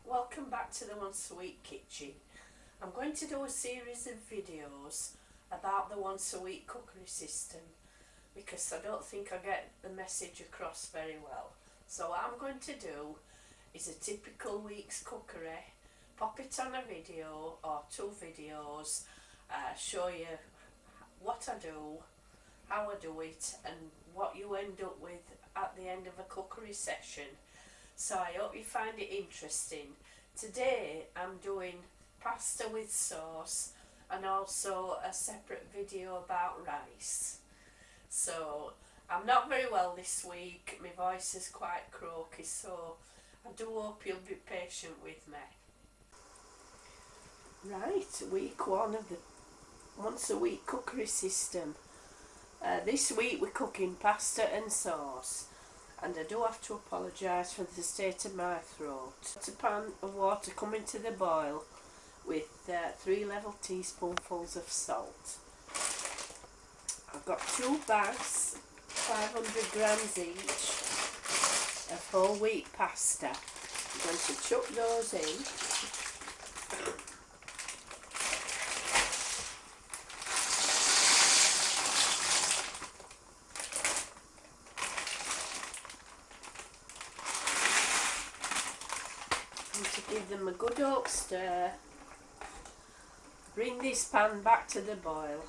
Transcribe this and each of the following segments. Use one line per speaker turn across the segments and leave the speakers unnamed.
Welcome back to the Once a Week Kitchen. I'm going to do a series of videos about the once a week cookery system because I don't think I get the message across very well. So what I'm going to do is a typical week's cookery, pop it on a video or two videos, show you what I do, how I do it and what you end up with at the end of a cookery session. So I hope you find it interesting. Today I'm doing pasta with sauce and also a separate video about rice. So I'm not very well this week, my voice is quite croaky, so I do hope you'll be patient with me. Right, week one of the once a week cookery system. This week we're cooking pasta and sauce. And I do have to apologise for the state of my throat. A pan of water coming to the boil with 3 level teaspoonfuls of salt. I've got 2 bags, 500 grams each, of whole wheat pasta. I'm going to chuck those in. To give them a good oak stir, bring this pan back to the boil,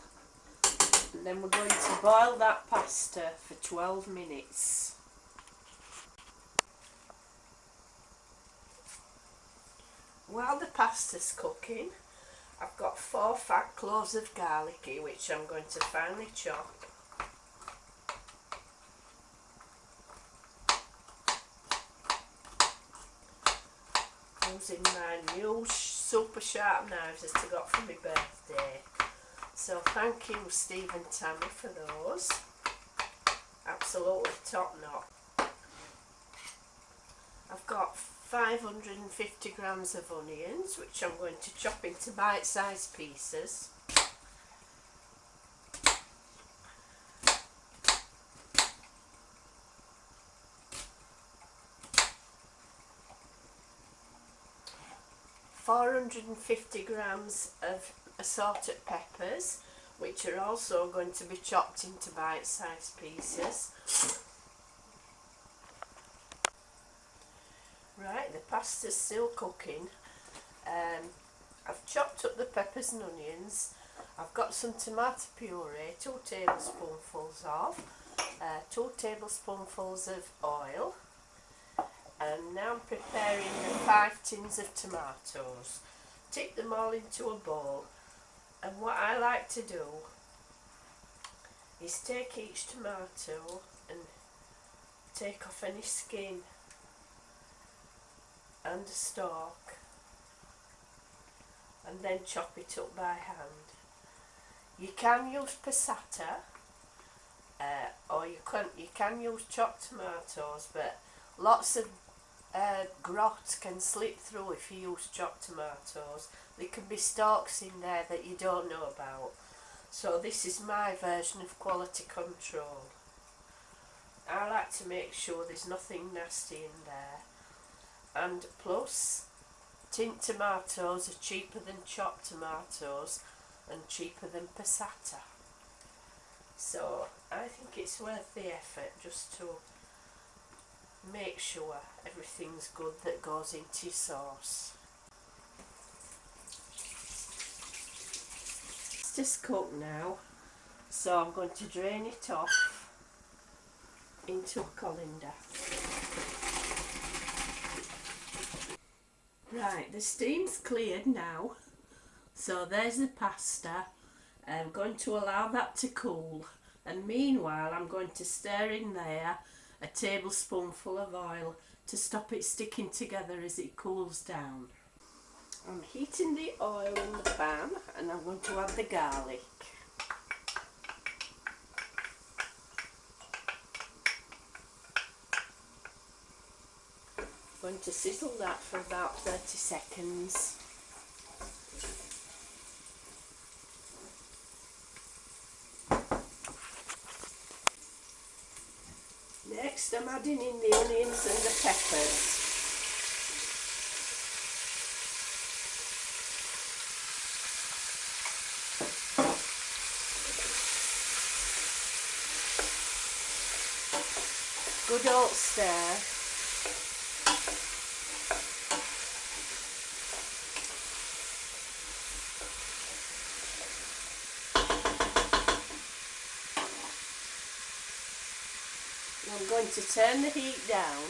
and then we're going to boil that pasta for 12 minutes. While the pasta's cooking, I've got 4 fat cloves of garlic here, which I'm going to finely chop. Using my new super sharp knives that I got for my birthday. So thank you Steve and Tammy for those. Absolutely top notch. I've got 550 grams of onions, which I'm going to chop into bite-sized pieces. ,450 grams of assorted peppers, which are also going to be chopped into bite-sized pieces. Right, the pasta's still cooking. I've chopped up the peppers and onions. I've got some tomato puree, 2 tablespoonfuls of, 2 tablespoonfuls of oil. And now I'm preparing the 5 tins of tomatoes. Tip them all into a bowl, and what I like to do is take each tomato and take off any skin and the stalk, and then chop it up by hand. You can use passata, or you can use chopped tomatoes, but lots of grot can slip through if you use chopped tomatoes. There can be stalks in there that you don't know about. So this is my version of quality control. I like to make sure there's nothing nasty in there. And plus, tin tomatoes are cheaper than chopped tomatoes and cheaper than passata. So I think it's worth the effort just to make sure everything's good that goes into your sauce. It's just cooked now, so I'm going to drain it off into a colander. Right, the steam's cleared now, so there's the pasta. I'm going to allow that to cool, and meanwhile I'm going to stir in there a tablespoonful of oil to stop it sticking together as it cools down. I'm heating the oil in the pan and I'm going to add the garlic. I'm going to sizzle that for about 30 seconds. Next I'm adding in the onions and the peppers. Good old stir. I'm going to turn the heat down.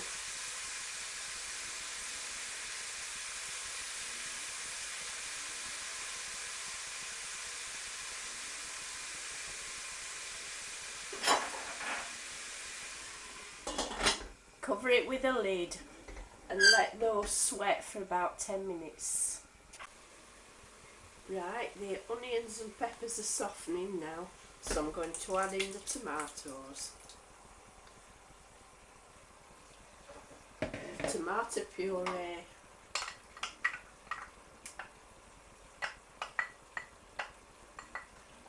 Cover it with a lid and let those sweat for about 10 minutes. Right, the onions and peppers are softening now, so I'm going to add in the tomatoes. Tomato puree.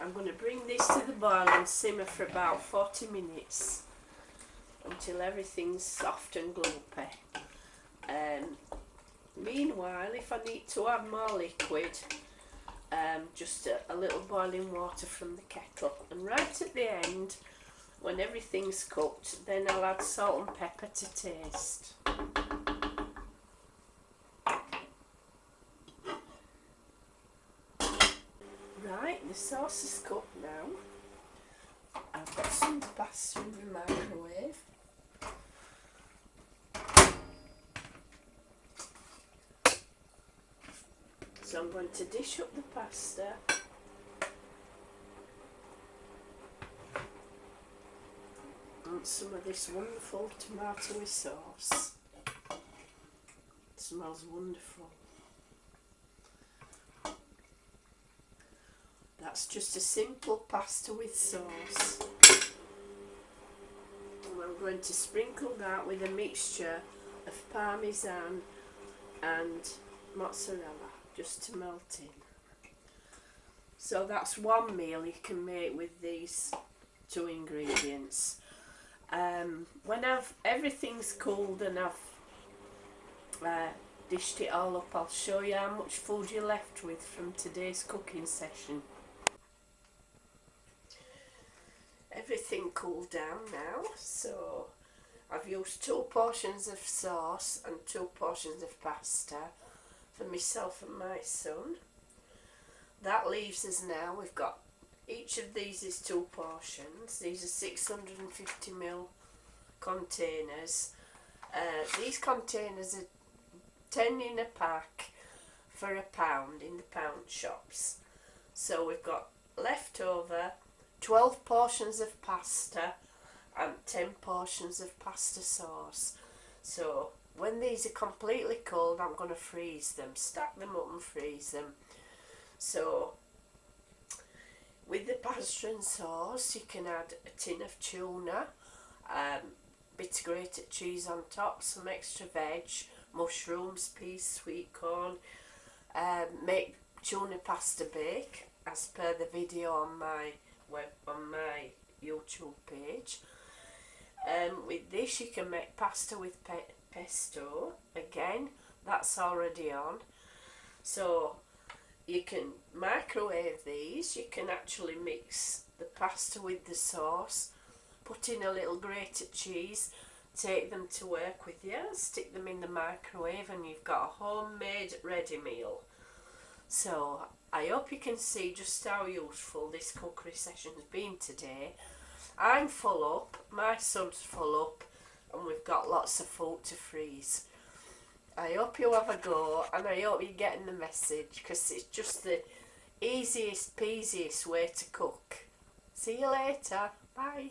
I'm going to bring this to the boil and simmer for about 40 minutes until everything's soft and gloopy. Meanwhile, if I need to add more liquid, just a little boiling water from the kettle, and right at the end, when everything's cooked, then I'll add salt and pepper to taste. Right, the sauce is cooked now. I've got some pasta in the microwave. So I'm going to dish up the pasta. And some of this wonderful tomatoey sauce. It smells wonderful. That's just a simple pasta with sauce. And I'm going to sprinkle that with a mixture of parmesan and mozzarella, just to melt in. So that's one meal you can make with these two ingredients. When everything's cooled and I've dished it all up, I'll show you how much food you're left with from today's cooking session. Everything cooled down now, so I've used 2 portions of sauce and 2 portions of pasta for myself and my son. That leaves us now, we've got, each of these is 2 portions. These are 650ml containers. These containers are 10 in a pack for £1 in the pound shops. So we've got leftover 12 portions of pasta and 10 portions of pasta sauce. So when these are completely cold, I'm going to freeze them, stack them up and freeze them. So with the pasta and sauce, you can add a tin of tuna, bit of grated cheese on top, some extra veg, mushrooms, peas, sweet corn. Make tuna pasta bake as per the video on my YouTube page. With this you can make pasta with pesto. Again, that's already on. So you can microwave these. You can actually mix the pasta with the sauce, put in a little grated cheese, take them to work with you, stick them in the microwave, and you've got a homemade ready meal. So I hope you can see just how useful this cookery session has been today. I'm full up, my son's full up, and we've got lots of food to freeze. I hope you have a go, and I hope you're getting the message, because it's just the easiest peasiest way to cook. See you later. Bye.